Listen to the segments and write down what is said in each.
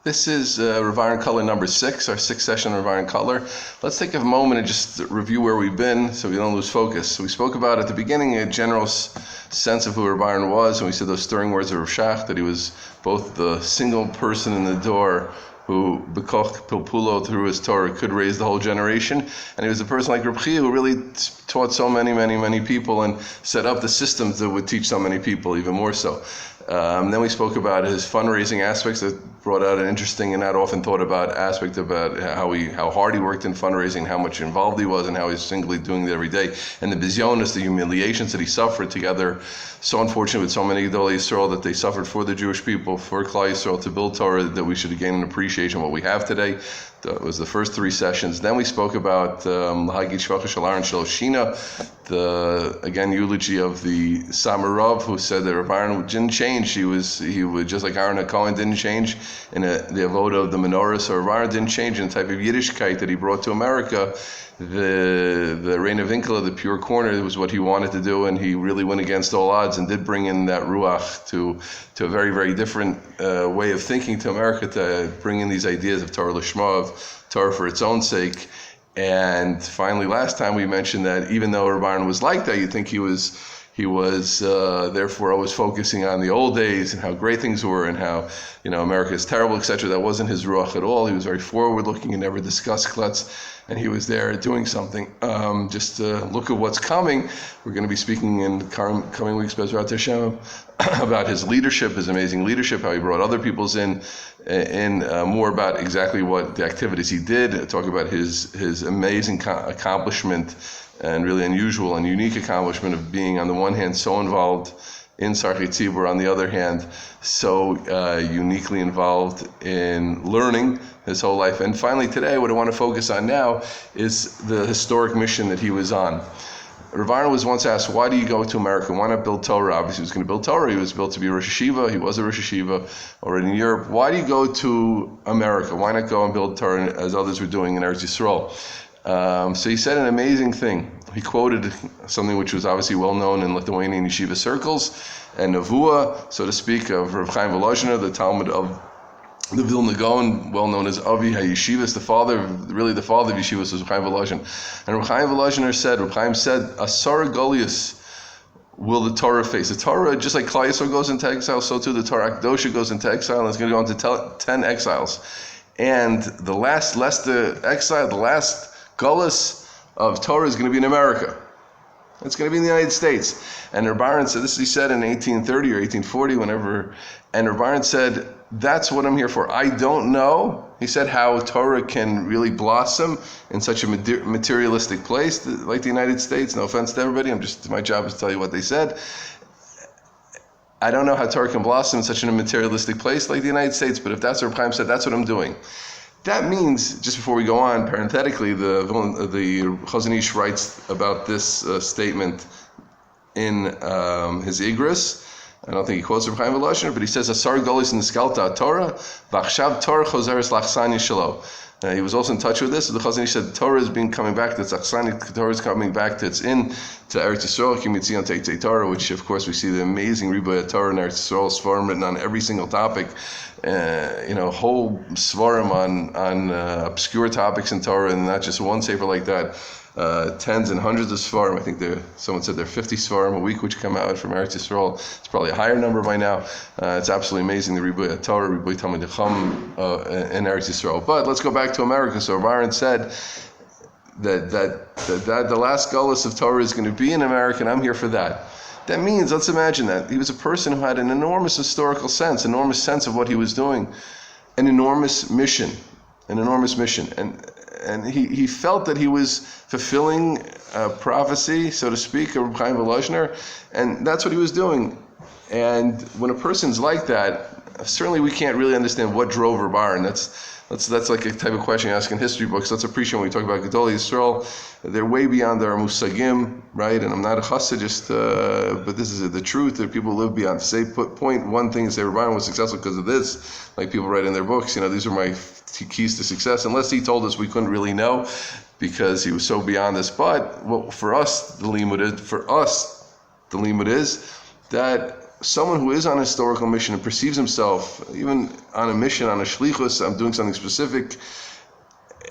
This is Rav Aharon Color number 6, our 6th session of Rav Aharon Color. Let's take a moment and just review where we've been so we don't lose focus. So we spoke about at the beginning a general sense of who Rav Aharon was, and we said those stirring words of Rav Shach, that he was both the single person in the door who, Bekoch Pilpulo, through his Torah, could raise the whole generation. And he was a person like Reb Chia who really taught so many people and set up the systems that would teach so many people, even more so. Then we spoke about his fundraising aspects that brought out an interesting and not often thought about aspect about how hard he worked in fundraising, how much involved he was, and how he was singly doing it every day. And the bizyonis, the humiliations that he suffered together, so unfortunate with so many Gedolei Yisrael that they suffered for the Jewish people, for Klal Yisrael, to build Torah, that we should gain an appreciation of what we have today. That was the first 3 sessions. Then we spoke about L'Hagid Shvacha Shel Aaron Shel Shina, the again eulogy of the Samarav, who said that Rav Aharon didn't change. He was just like Aaron HaKohen didn't change in the avoda of the menorah. So Rav Aharon didn't change in the type of Yiddishkeit that he brought to America. The Reina Vinkela, the pure corner, was what he wanted to do, and he really went against all odds and did bring in that ruach to a very, very different way of thinking to America, to bring in these ideas of Torah Lishma, of Torah for its own sake. And finally, last time we mentioned that even though Rav Aharon was like that, you think he was therefore always focusing on the old days and how great things were and how America is terrible, etc. That wasn't his ruach at all. He was very forward-looking and never discussed klutz, and he was there doing something. Just to look at what's coming. We're going to be speaking in coming weeks, Bezrat Hashem, about his leadership, his amazing leadership, how he brought other people's in more about exactly what the activities he did, talk about his amazing accomplishment and really unusual and unique accomplishment of being, on the one hand, so involved in Sarchei Tzibur, on the other hand, so uniquely involved in learning his whole life. And finally today, what I want to focus on now is the historic mission that he was on. Rav Aharon was once asked, why do you go to America? Why not build Torah? Obviously he was going to build Torah. He was built to be a Rosh Hashiva. He was a Rosh Hashiva already in Europe. Why do you go to America? Why not go and build Torah as others were doing in Eretz Yisrael? So he said an amazing thing. He quoted something which was obviously well known in Lithuanian yeshiva circles, and Nevuah, so to speak, of Rav Chaim Volozhiner, the Talmud of the Vilna Gaon, well known as Avi HaYeshivas, the father of Yeshivas was Rav Chaim Volozhiner. And Rav Chaim Volozhiner said, Asara Golius will the Torah face. The Torah, just like Klal Yisrael goes into exile, so too the Torah Akdosha goes into exile, and it's going to go into 10 exiles. And the last Gullus of Torah is going to be in America. It's going to be in the United States. And Rav Aharon said, this he said in 1830 or 1840, whenever, and Rav Aharon said, that's what I'm here for. I don't know, he said, how Torah can really blossom in such a materialistic place like the United States. No offense to everybody, my job is to tell you what they said. I don't know how Torah can blossom in such a materialistic place like the United States, but if that's what Rav Chaim said, that's what I'm doing. That means, just before we go on, parenthetically, the Chazon Ish writes about this statement in his Igros. I don't think he quotes Rav Chaim Volozhiner, but he says, Asar Golis in the Skalta Torah, V'achshav Torah chozeres lachsani shelo. He was also in touch with this. The Chazon Ish said Torah is coming back to its Achsani, Torah is coming back to its to Eretz Yisrael, Kimitzion Teitzei Torah, which of course we see the amazing Riboy Torah in Eretz Yisrael, Svarim written on every single topic, whole Svarim on obscure topics in Torah, and not just one sefer like that. Tens and hundreds of Svarim. I think someone said there are 50 Svarim a week which come out from Eretz Yisrael. It's probably a higher number by now. It's absolutely amazing, the Riboy Torah, Riboy Talmid Chacham in Eretz Yisrael. But let's go back to America. So Rav Aharon said that the last Gullus of Torah is going to be in America, and I'm here for that. That means, let's imagine that he was a person who had an enormous historical sense, enormous sense of what he was doing, an enormous mission, and he felt that he was fulfilling a prophecy, so to speak, of Rav Chaim Volozhiner, and that's what he was doing. And when a person's like that, certainly we can't really understand what drove Rav Aharon. That's like a type of question you ask in history books. Let's appreciate when we talk about Gedolei Yisrael. They're way beyond our musagim, right? And I'm not a chassid, but this is the truth. There are people who live beyond. Point one thing and say Rav Aharon was successful because of this, like people write in their books. These are my keys to success. Unless he told us, we couldn't really know because he was so beyond us. But for us, the limud is that someone who is on a historical mission and perceives himself, even on a mission, on a shlichus, I'm doing something specific,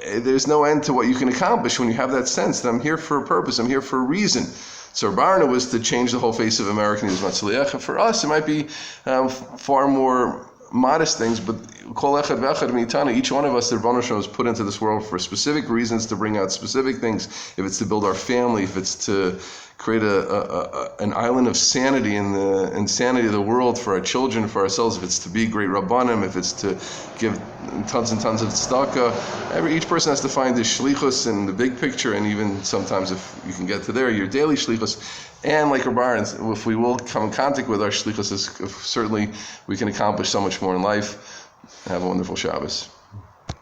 there's no end to what you can accomplish when you have that sense that I'm here for a purpose, I'm here for a reason. So Rav Aharon was to change the whole face of American. He was Matzliach. For us, it might be far more modest things, but kol echad v'echad meitanu, each one of us, the Rebbeinu Shalom, was put into this world for specific reasons, to bring out specific things. If it's to build our family, if it's to create an island of sanity in the insanity of the world for our children, for ourselves, if it's to be great Rabbanim, if it's to give tons and tons of tzedakah. Each person has to find his shlichus in the big picture, and even sometimes, if you can get to there, your daily shlichus. And like Rav Aharon, if we will come in contact with our shlichus, certainly we can accomplish so much more in life. Have a wonderful Shabbos.